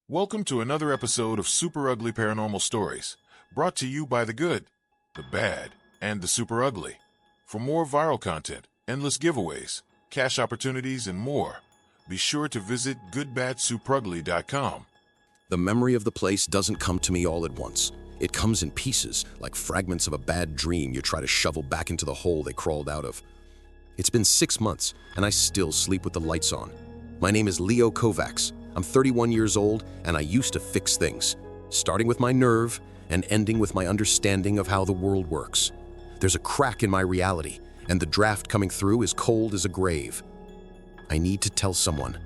Welcome to another episode of Super Ugly Paranormal Stories, brought to you by the good, the bad, and the super ugly. For more viral content, endless giveaways, cash opportunities, and more, be sure to visit goodbadsuprugly.com. The memory of the place doesn't come to me all at once. It comes in pieces, like fragments of a bad dream you try to shovel back into the hole they crawled out of. It's been 6 months, and I still sleep with the lights on. My name is Leo Kovacs. I'm 31 years old, and I used to fix things, starting with my nerve and ending with my understanding of how the world works. There's a crack in my reality, and the draft coming through is cold as a grave. I need to tell someone.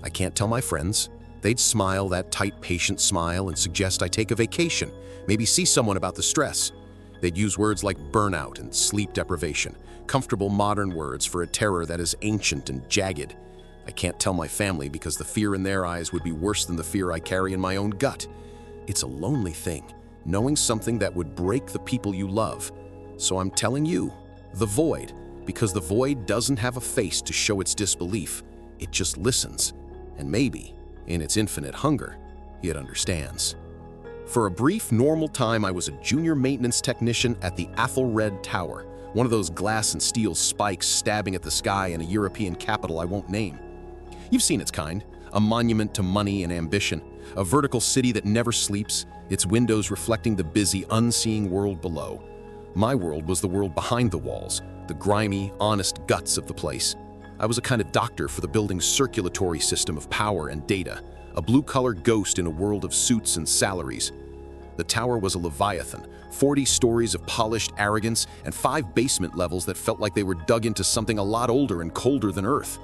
I can't tell my friends. They'd smile that tight, patient smile and suggest I take a vacation, maybe see someone about the stress. They'd use words like burnout and sleep deprivation, comfortable modern words for a terror that is ancient and jagged. I can't tell my family because the fear in their eyes would be worse than the fear I carry in my own gut. It's a lonely thing, knowing something that would break the people you love. So I'm telling you, the void, because the void doesn't have a face to show its disbelief. It just listens, and maybe, in its infinite hunger, it understands. For a brief, normal time, I was a junior maintenance technician at the 𝗙𝗲𝗹𝗆 Tower, one of those glass and steel spikes stabbing at the sky in a European capital I won't name. You've seen its kind, a monument to money and ambition, a vertical city that never sleeps, its windows reflecting the busy, unseeing world below. My world was the world behind the walls, the grimy, honest guts of the place. I was a kind of doctor for the building's circulatory system of power and data, a blue-collar ghost in a world of suits and salaries. The tower was a leviathan, 40 stories of polished arrogance and 5 basement levels that felt like they were dug into something a lot older and colder than Earth.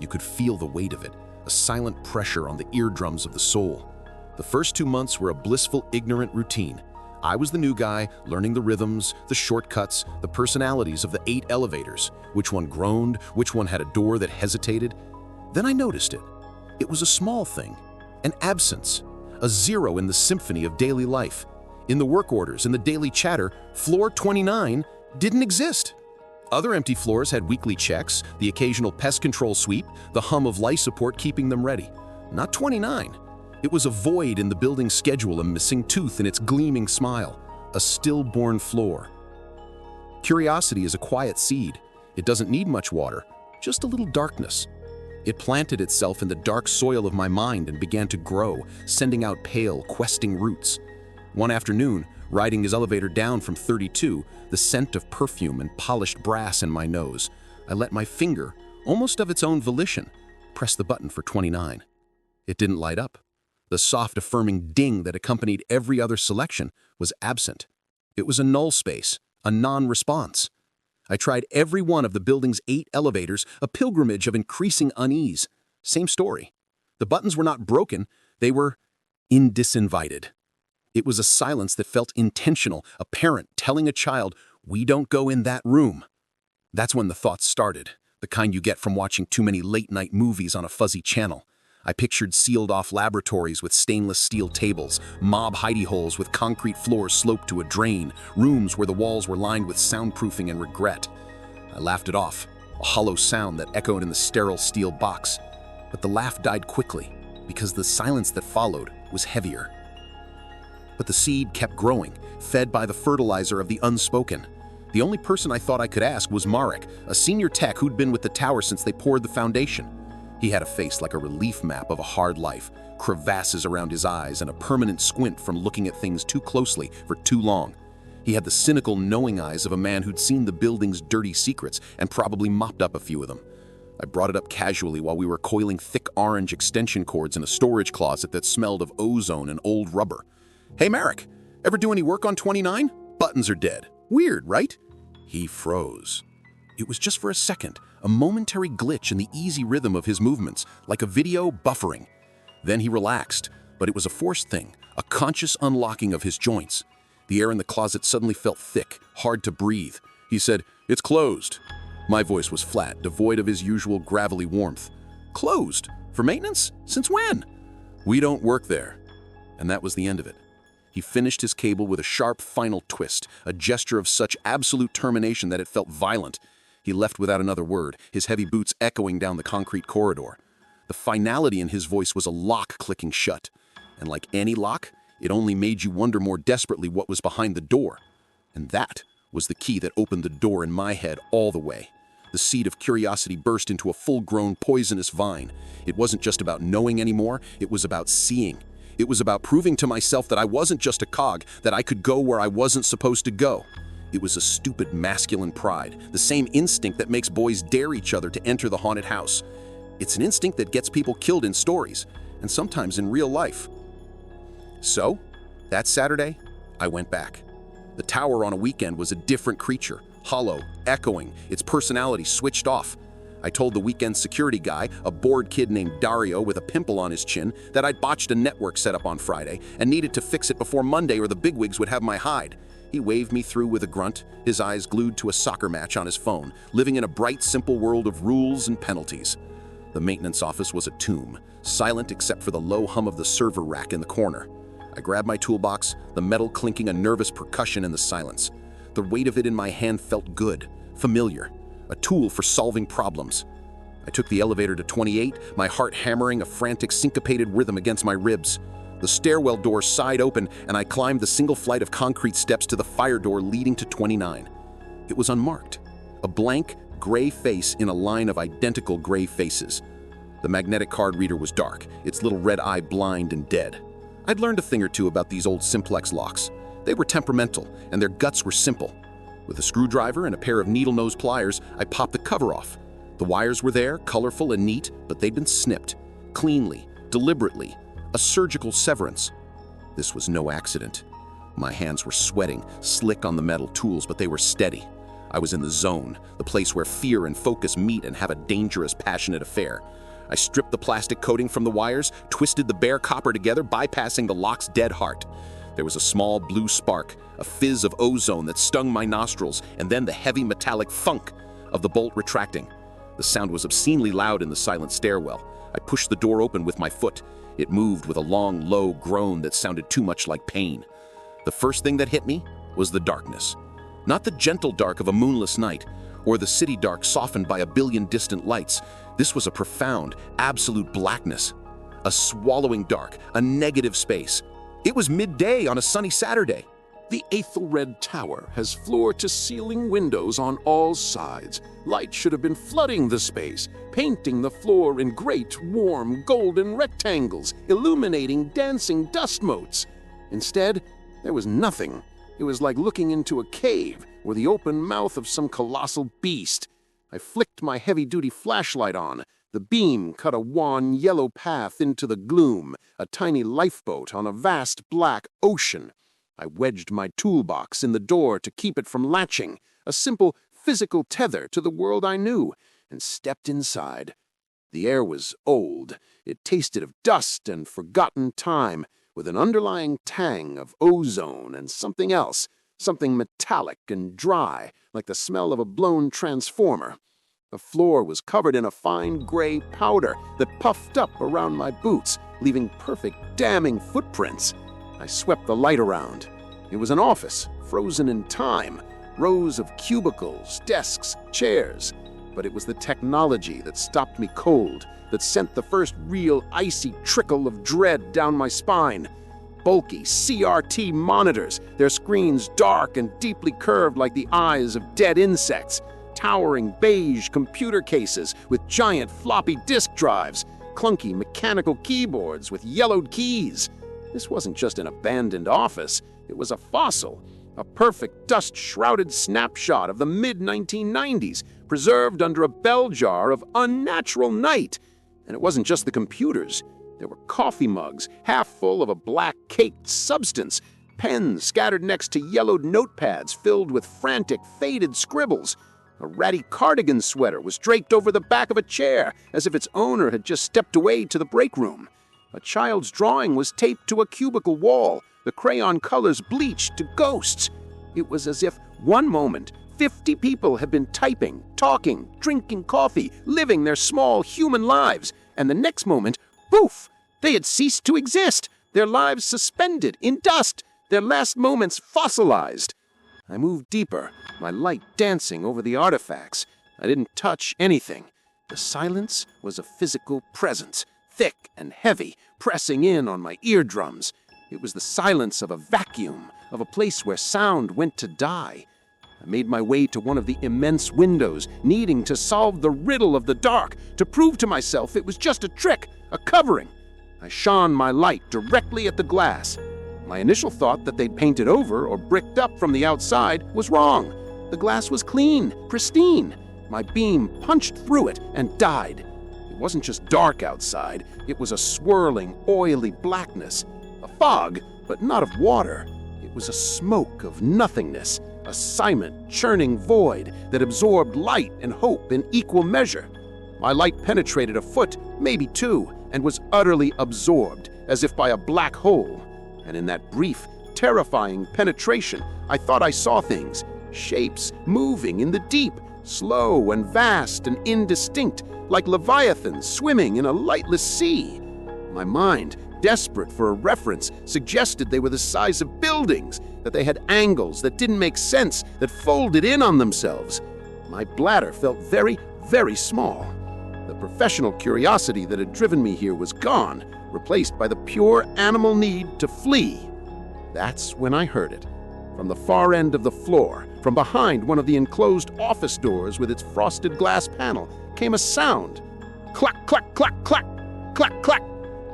You could feel the weight of it, a silent pressure on the eardrums of the soul. The first 2 months were a blissful, ignorant routine. I was the new guy, learning the rhythms, the shortcuts, the personalities of the 8 elevators, which one groaned, which one had a door that hesitated. Then I noticed it. It was a small thing, an absence, a zero in the symphony of daily life. In the work orders, in the daily chatter, floor 29 didn't exist. Other empty floors had weekly checks, the occasional pest control sweep, the hum of life support keeping them ready. Not 29. It was a void in the building's schedule, a missing tooth in its gleaming smile, a stillborn floor. Curiosity is a quiet seed. It doesn't need much water, just a little darkness. It planted itself in the dark soil of my mind and began to grow, sending out pale, questing roots. One afternoon, riding his elevator down from 32, the scent of perfume and polished brass in my nose, I let my finger, almost of its own volition, press the button for 29. It didn't light up. The soft, affirming ding that accompanied every other selection was absent. It was a null space, a non-response. I tried every one of the building's 8 elevators, a pilgrimage of increasing unease. Same story. The buttons were not broken, they were disinvited. It was a silence that felt intentional, a parent telling a child, "We don't go in that room." That's when the thoughts started, the kind you get from watching too many late-night movies on a fuzzy channel. I pictured sealed-off laboratories with stainless steel tables, mob hidey holes with concrete floors sloped to a drain, rooms where the walls were lined with soundproofing and regret. I laughed it off, a hollow sound that echoed in the sterile steel box. But the laugh died quickly, because the silence that followed was heavier. But the seed kept growing, fed by the fertilizer of the unspoken. The only person I thought I could ask was 𝗪𝗁, a senior tech who'd been with the tower since they poured the foundation. He had a face like a relief map of a hard life, crevasses around his eyes and a permanent squint from looking at things too closely for too long. He had the cynical, knowing eyes of a man who'd seen the building's dirty secrets and probably mopped up a few of them. I brought it up casually while we were coiling thick orange extension cords in a storage closet that smelled of ozone and old rubber. "Hey, 𝗪𝗁, ever do any work on 29? Buttons are dead. Weird, right?" He froze. It was just for a second, a momentary glitch in the easy rhythm of his movements, like a video buffering. Then he relaxed, but it was a forced thing, a conscious unlocking of his joints. The air in the closet suddenly felt thick, hard to breathe. He said, "It's closed." My voice was flat, devoid of his usual gravelly warmth. "Closed? For maintenance? Since when?" "We don't work there." And that was the end of it. He finished his cable with a sharp final twist, a gesture of such absolute termination that it felt violent. He left without another word, his heavy boots echoing down the concrete corridor. The finality in his voice was a lock clicking shut. And like any lock, it only made you wonder more desperately what was behind the door. And that was the key that opened the door in my head all the way. The seed of curiosity burst into a full-grown poisonous vine. It wasn't just about knowing anymore, it was about seeing. It was about proving to myself that I wasn't just a cog, that I could go where I wasn't supposed to go. It was a stupid masculine pride, the same instinct that makes boys dare each other to enter the haunted house. It's an instinct that gets people killed in stories, and sometimes in real life. So, that Saturday, I went back. The tower on a weekend was a different creature, hollow, echoing, its personality switched off. I told the weekend security guy, a bored kid named Dario with a pimple on his chin, that I'd botched a network setup on Friday and needed to fix it before Monday or the bigwigs would have my hide. He waved me through with a grunt, his eyes glued to a soccer match on his phone, living in a bright, simple world of rules and penalties. The maintenance office was a tomb, silent except for the low hum of the server rack in the corner. I grabbed my toolbox, the metal clinking a nervous percussion in the silence. The weight of it in my hand felt good, familiar, a tool for solving problems. I took the elevator to 28, my heart hammering a frantic syncopated rhythm against my ribs. The stairwell door sighed open, and I climbed the single flight of concrete steps to the fire door leading to 29. It was unmarked, a blank, gray face in a line of identical gray faces. The magnetic card reader was dark, its little red eye blind and dead. I'd learned a thing or two about these old simplex locks. They were temperamental, and their guts were simple. With a screwdriver and a pair of needle-nose pliers, I popped the cover off. The wires were there, colorful and neat, but they'd been snipped. Cleanly, deliberately. A surgical severance. This was no accident. My hands were sweating, slick on the metal tools, but they were steady. I was in the zone, the place where fear and focus meet and have a dangerous, passionate affair. I stripped the plastic coating from the wires, twisted the bare copper together, bypassing the lock's dead heart. There was a small blue spark, a fizz of ozone that stung my nostrils, and then the heavy metallic thunk of the bolt retracting. The sound was obscenely loud in the silent stairwell. I pushed the door open with my foot. It moved with a long, low groan that sounded too much like pain. The first thing that hit me was the darkness. Not the gentle dark of a moonless night, or the city dark softened by a billion distant lights. This was a profound, absolute blackness. A swallowing dark, a negative space. It was midday on a sunny Saturday. The 𝗙𝗲𝗹𝗆 Tower has floor-to-ceiling windows on all sides. Light should have been flooding the space, painting the floor in great, warm, golden rectangles, illuminating dancing dust motes. Instead, there was nothing. It was like looking into a cave or the open mouth of some colossal beast. I flicked my heavy-duty flashlight on. The beam cut a wan, yellow path into the gloom, a tiny lifeboat on a vast black ocean. I wedged my toolbox in the door to keep it from latching, a simple physical tether to the world I knew, and stepped inside. The air was old. It tasted of dust and forgotten time, with an underlying tang of ozone and something else, something metallic and dry, like the smell of a blown transformer. The floor was covered in a fine gray powder that puffed up around my boots, leaving perfect, damning footprints. I swept the light around. It was an office, frozen in time, rows of cubicles, desks, chairs. But it was the technology that stopped me cold, that sent the first real icy trickle of dread down my spine. Bulky CRT monitors, their screens dark and deeply curved like the eyes of dead insects. Towering beige computer cases with giant floppy disk drives. Clunky mechanical keyboards with yellowed keys. This wasn't just an abandoned office. It was a fossil, a perfect dust-shrouded snapshot of the mid-1990s, preserved under a bell jar of unnatural night. And it wasn't just the computers. There were coffee mugs, half full of a black-caked substance, pens scattered next to yellowed notepads filled with frantic, faded scribbles. A ratty cardigan sweater was draped over the back of a chair, as if its owner had just stepped away to the break room. A child's drawing was taped to a cubicle wall, the crayon colors bleached to ghosts. It was as if one moment 50 people had been typing, talking, drinking coffee, living their small human lives, and the next moment, poof, they had ceased to exist, their lives suspended in dust, their last moments fossilized. I moved deeper, my light dancing over the artifacts. I didn't touch anything. The silence was a physical presence, thick and heavy, pressing in on my eardrums. It was the silence of a vacuum, of a place where sound went to die. I made my way to one of the immense windows, needing to solve the riddle of the dark, to prove to myself it was just a trick, a covering. I shone my light directly at the glass. My initial thought that they'd painted over or bricked up from the outside was wrong. The glass was clean, pristine. My beam punched through it and died. It wasn't just dark outside, it was a swirling, oily blackness. A fog, but not of water. It was a smoke of nothingness, a silent, churning void that absorbed light and hope in equal measure. My light penetrated a foot, maybe two, and was utterly absorbed, as if by a black hole. And in that brief, terrifying penetration, I thought I saw things, shapes moving in the deep, slow and vast and indistinct, like leviathans swimming in a lightless sea. My mind, desperate for a reference, suggested they were the size of buildings, that they had angles that didn't make sense, that folded in on themselves. My bladder felt very, very small. The professional curiosity that had driven me here was gone, replaced by the pure animal need to flee. That's when I heard it. From the far end of the floor, from behind one of the enclosed office doors with its frosted glass panel, came a sound. Clack, clack, clack, clack, clack, clack,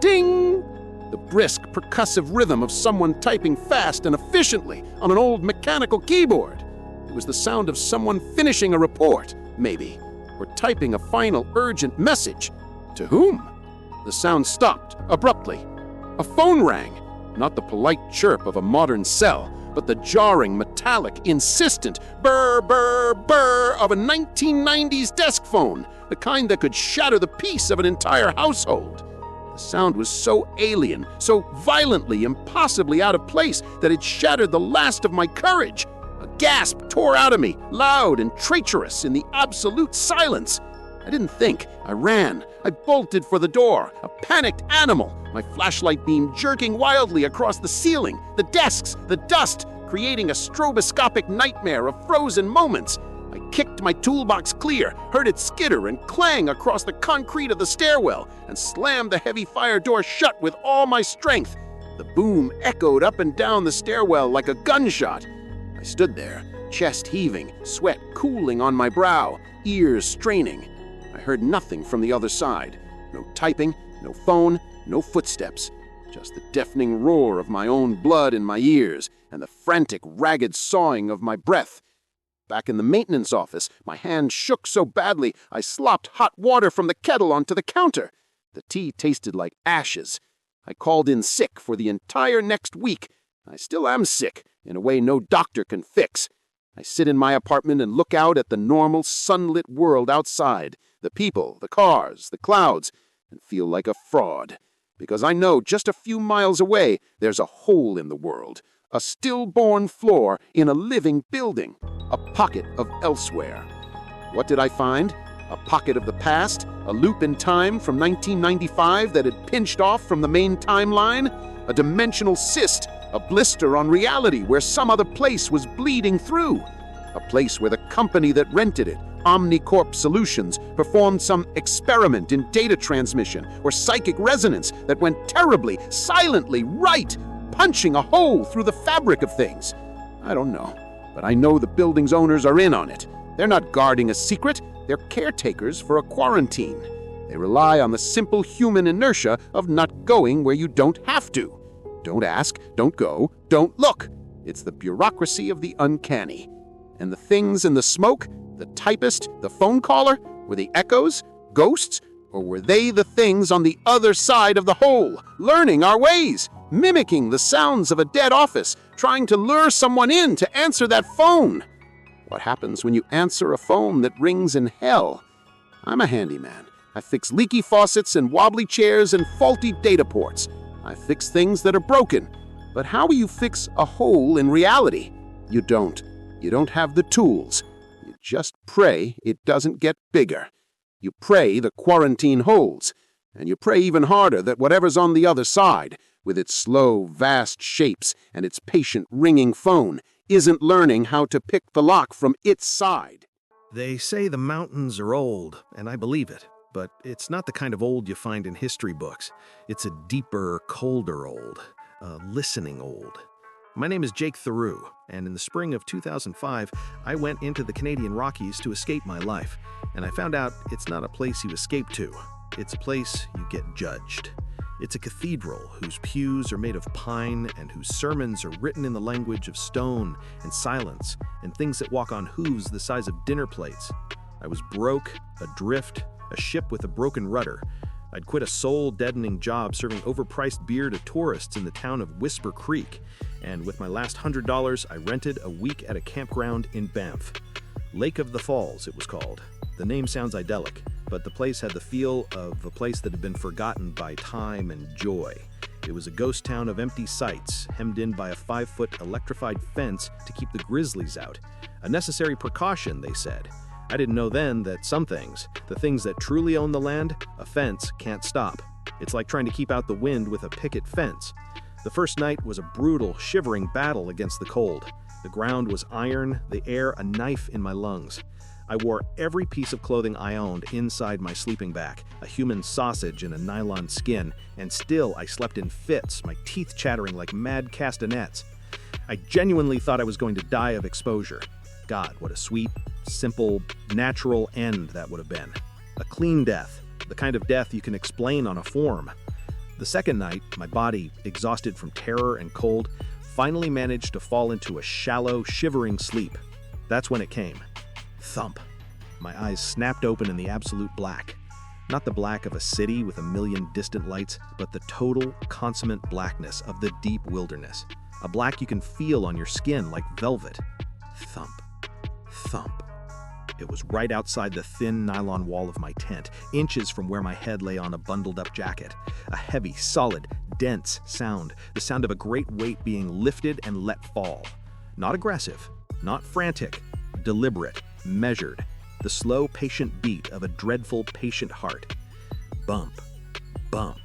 ding! The brisk, percussive rhythm of someone typing fast and efficiently on an old mechanical keyboard. It was the sound of someone finishing a report, maybe, or typing a final urgent message. To whom? The sound stopped abruptly. A phone rang, not the polite chirp of a modern cell, but the jarring, metallic, insistent burr, burr, burr of a 1990s desk phone, the kind that could shatter the peace of an entire household. The sound was so alien, so violently, impossibly out of place that it shattered the last of my courage. A gasp tore out of me, loud and treacherous in the absolute silence. I didn't think. I ran. I bolted for the door, a panicked animal, my flashlight beam jerking wildly across the ceiling, the desks, the dust, creating a stroboscopic nightmare of frozen moments. I kicked my toolbox clear, heard it skitter and clang across the concrete of the stairwell, and slammed the heavy fire door shut with all my strength. The boom echoed up and down the stairwell like a gunshot. I stood there, chest heaving, sweat cooling on my brow, ears straining. I heard nothing from the other side. No typing, no phone, no footsteps. Just the deafening roar of my own blood in my ears and the frantic, ragged sawing of my breath. Back in the maintenance office, my hand shook so badly I slopped hot water from the kettle onto the counter. The tea tasted like ashes. I called in sick for the entire next week. I still am sick, in a way no doctor can fix. I sit in my apartment and look out at the normal, sunlit world outside, the people, the cars, the clouds, and feel like a fraud. Because I know just a few miles away there's a hole in the world, a stillborn floor in a living building, a pocket of elsewhere. What did I find? A pocket of the past, a loop in time from 1995 that had pinched off from the main timeline, a dimensional cyst, a blister on reality where some other place was bleeding through, a place where the company that rented it, Omnicorp Solutions, performed some experiment in data transmission or psychic resonance that went terribly, silently right, punching a hole through the fabric of things. I don't know, but I know the building's owners are in on it. They're not guarding a secret, they're caretakers for a quarantine. They rely on the simple human inertia of not going where you don't have to. Don't ask, don't go, don't look. It's the bureaucracy of the uncanny. And the things in the smoke, the typist, the phone caller, were the echoes, ghosts, or were they the things on the other side of the hole, learning our ways, mimicking the sounds of a dead office, trying to lure someone in to answer that phone? What happens when you answer a phone that rings in hell? I'm a handyman. I fix leaky faucets and wobbly chairs and faulty data ports. I fix things that are broken. But how will you fix a hole in reality? You don't. You don't have the tools. You just pray it doesn't get bigger. You pray the quarantine holds. And you pray even harder that whatever's on the other side, with its slow, vast shapes and its patient ringing phone, isn't learning how to pick the lock from its side. They say the mountains are old, and I believe it. but it's not the kind of old you find in history books. It's a deeper, colder old, listening old. My name is 𝗥𝗲𝗹𝗆, and in the spring of 2005, I went into the Canadian Rockies to escape my life. And I found out it's not a place you escape to. It's a place you get judged. It's a cathedral whose pews are made of pine and whose sermons are written in the language of stone and silence and things that walk on hooves the size of dinner plates. I was broke, adrift, a ship with a broken rudder. I'd quit a soul-deadening job serving overpriced beer to tourists in the town of Whisper Creek, and with my last $100, I rented a week at a campground in Banff. 𝗪𝗵𝗪𝗏 it was called. The name sounds idyllic, but the place had the feel of a place that had been forgotten by time and joy. It was a ghost town of empty sites, hemmed in by a 5-foot electrified fence to keep the grizzlies out. A necessary precaution, they said. I didn't know then that some things, the things that truly own the land, a fence can't stop. It's like trying to keep out the wind with a picket fence. The first night was a brutal, shivering battle against the cold. The ground was iron, the air a knife in my lungs. I wore every piece of clothing I owned inside my sleeping bag, a human sausage in a nylon skin, and still I slept in fits, my teeth chattering like mad castanets. I genuinely thought I was going to die of exposure. God, what a sweet, simple, natural end that would have been. A clean death, the kind of death you can explain on a form. The second night, my body, exhausted from terror and cold, finally managed to fall into a shallow, shivering sleep. That's when it came. Thump. My eyes snapped open in the absolute black. Not the black of a city with a million distant lights, but the total, consummate blackness of the deep wilderness. A black you can feel on your skin like velvet. Thump. Thump. It was right outside the thin nylon wall of my tent, inches from where my head lay on a bundled-up jacket. A heavy, solid, dense sound, the sound of a great weight being lifted and let fall. Not aggressive, not frantic, deliberate, measured, the slow, patient beat of a dreadful, patient heart. Bump, bump,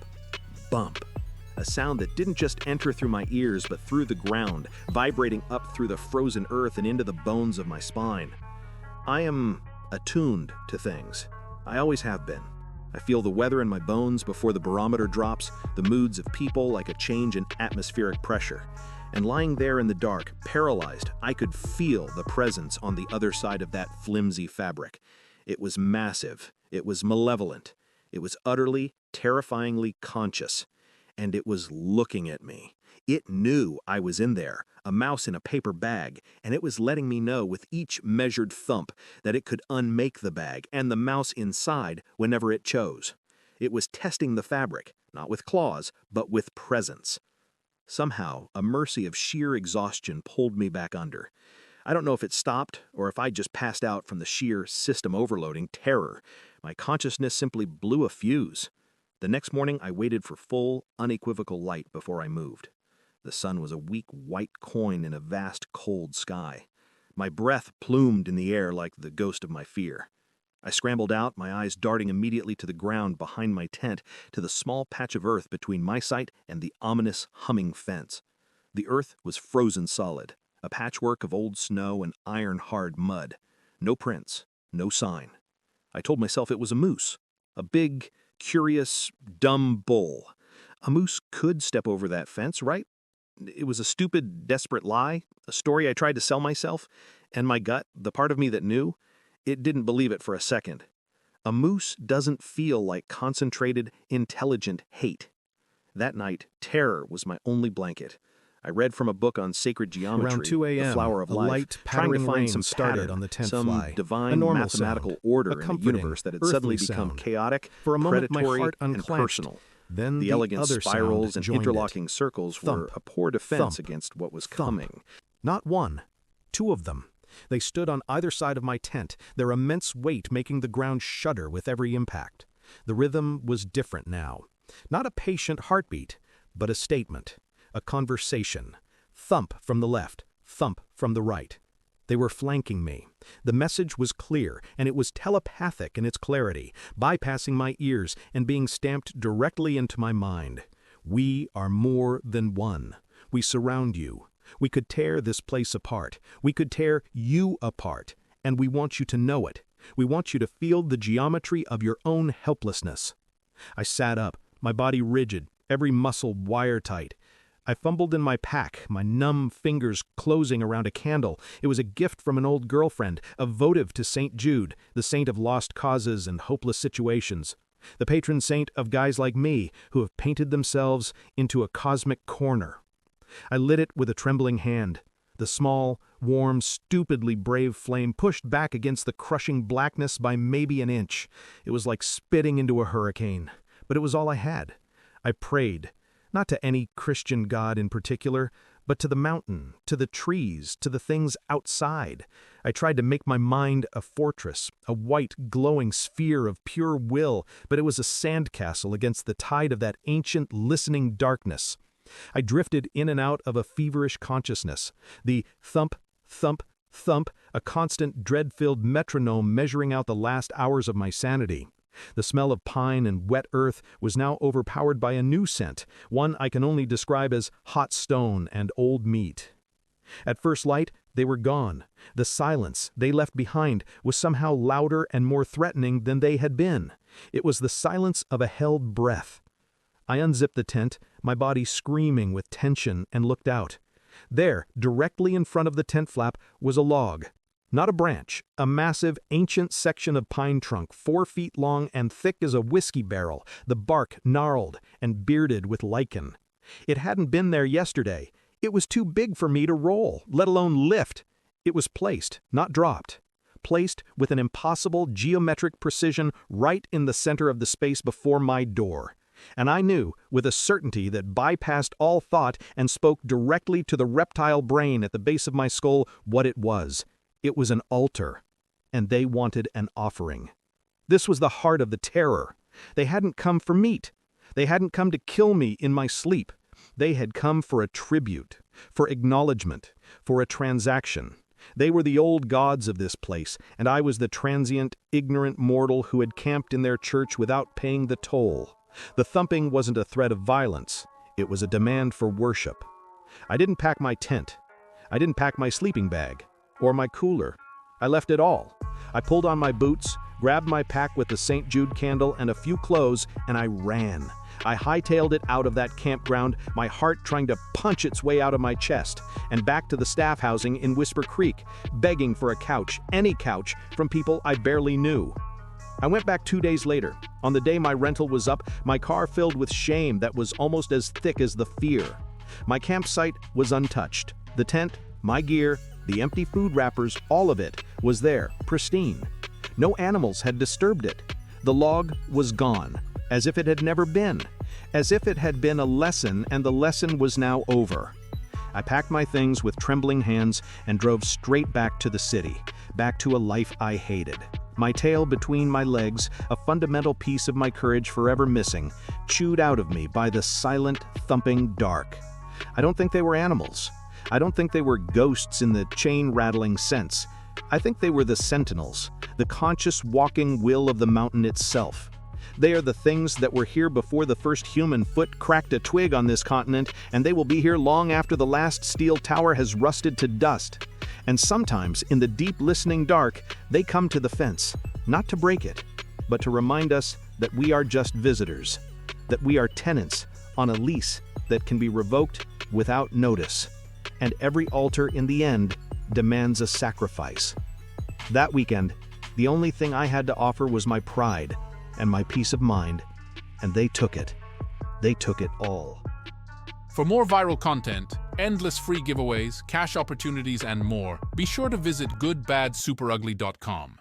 bump. A sound that didn't just enter through my ears, but through the ground, vibrating up through the frozen earth and into the bones of my spine. I am attuned to things. I always have been. I feel the weather in my bones before the barometer drops, the moods of people like a change in atmospheric pressure. And lying there in the dark, paralyzed, I could feel the presence on the other side of that flimsy fabric. It was massive. It was malevolent. It was utterly, terrifyingly conscious. And it was looking at me. It knew I was in there, a mouse in a paper bag, and it was letting me know with each measured thump that it could unmake the bag and the mouse inside whenever it chose. It was testing the fabric, not with claws, but with presence. Somehow, a mercy of sheer exhaustion pulled me back under. I don't know if it stopped or if I just passed out from the sheer system overloading terror. My consciousness simply blew a fuse. The next morning, I waited for full, unequivocal light before I moved. The sun was a weak white coin in a vast, cold sky. My breath plumed in the air like the ghost of my fear. I scrambled out, my eyes darting immediately to the ground behind my tent, to the small patch of earth between my sight and the ominous, humming fence. The earth was frozen solid, a patchwork of old snow and iron-hard mud. No prints, no sign. I told myself it was a moose, a big, curious, dumb bull. A moose could step over that fence, right? It was a stupid, desperate lie, a story I tried to sell myself, and my gut, the part of me that knew, it didn't believe it for a second. A moose doesn't feel like concentrated, intelligent hate. That night, terror was my only blanket. I read from a book on sacred geometry, Around 2 a.m., the flower of a life, light, trying to pattering find rain some started pattern, on the tent some fly. A divine normal mathematical sound, order a in a comforting, universe that had earthly suddenly become sound. chaotic, For a moment, my predatory, heart and unclenched. personal. Then The elegant other spirals sound and joined interlocking it. circles were Thump, a poor defense thump, against what was thump. coming. Not one, two of them. They stood on either side of my tent, their immense weight making the ground shudder with every impact. The rhythm was different now. Not a patient heartbeat, but a statement, a conversation. Thump from the left, thump from the right. They were flanking me. The message was clear, and it was telepathic in its clarity, bypassing my ears and being stamped directly into my mind. We are more than one. We surround you. We could tear this place apart. We could tear you apart, and we want you to know it. We want you to feel the geometry of your own helplessness. I sat up, my body rigid, every muscle wire-tight. I fumbled in my pack, my numb fingers closing around a candle. It was a gift from an old girlfriend, a votive to St. Jude, the saint of lost causes and hopeless situations, the patron saint of guys like me who have painted themselves into a cosmic corner. I lit it with a trembling hand. The small, warm, stupidly brave flame pushed back against the crushing blackness by maybe an inch. It was like spitting into a hurricane, but it was all I had. I prayed, not to any Christian god in particular, but to the mountain, to the trees, to the things outside. I tried to make my mind a fortress, a white, glowing sphere of pure will, but it was a sandcastle against the tide of that ancient, listening darkness. I drifted in and out of a feverish consciousness, the thump, thump, thump, a constant, dread-filled metronome measuring out the last hours of my sanity. The smell of pine and wet earth was now overpowered by a new scent, one I can only describe as hot stone and old meat. At first light, they were gone. The silence they left behind was somehow louder and more threatening than they had been. It was the silence of a held breath. I unzipped the tent, my body screaming with tension, and looked out. There, directly in front of the tent flap, was a log. Not a branch, a massive, ancient section of pine trunk, 4 feet long and thick as a whiskey barrel, the bark gnarled and bearded with lichen. It hadn't been there yesterday. It was too big for me to roll, let alone lift. It was placed, not dropped. Placed with an impossible geometric precision right in the center of the space before my door. And I knew, with a certainty that bypassed all thought and spoke directly to the reptile brain at the base of my skull, what it was. It was an altar, and they wanted an offering. This was the heart of the terror. They hadn't come for meat. They hadn't come to kill me in my sleep. They had come for a tribute, for acknowledgement, for a transaction. They were the old gods of this place, and I was the transient, ignorant mortal who had camped in their church without paying the toll. The thumping wasn't a threat of violence. It was a demand for worship. I didn't pack my tent. I didn't pack my sleeping bag. Or my cooler. I left it all. I pulled on my boots, grabbed my pack with the St. Jude candle and a few clothes, and I ran. I hightailed it out of that campground, my heart trying to punch its way out of my chest, and back to the staff housing in Whisper Creek, begging for a couch, any couch, from people I barely knew. I went back 2 days later. On the day my rental was up, my car filled with shame that was almost as thick as the fear. My campsite was untouched. The tent, my gear, the empty food wrappers, all of it was there, pristine. No animals had disturbed it. The log was gone, as if it had never been, as if it had been a lesson and the lesson was now over. I packed my things with trembling hands and drove straight back to the city, back to a life I hated. My tail between my legs, a fundamental piece of my courage forever missing, chewed out of me by the silent, thumping dark. I don't think they were animals. I don't think they were ghosts in the chain-rattling sense. I think they were the sentinels, the conscious walking will of the mountain itself. They are the things that were here before the first human foot cracked a twig on this continent, and they will be here long after the last steel tower has rusted to dust. And sometimes, in the deep listening dark, they come to the fence, not to break it, but to remind us that we are just visitors, that we are tenants on a lease that can be revoked without notice. And every altar in the end demands a sacrifice. That weekend, the only thing I had to offer was my pride and my peace of mind, and they took it. They took it all. For more viral content, endless free giveaways, cash opportunities, and more, be sure to visit 𝗪𝗪𝗆 𝗪𝗪𝗆𝗍𝗪.com.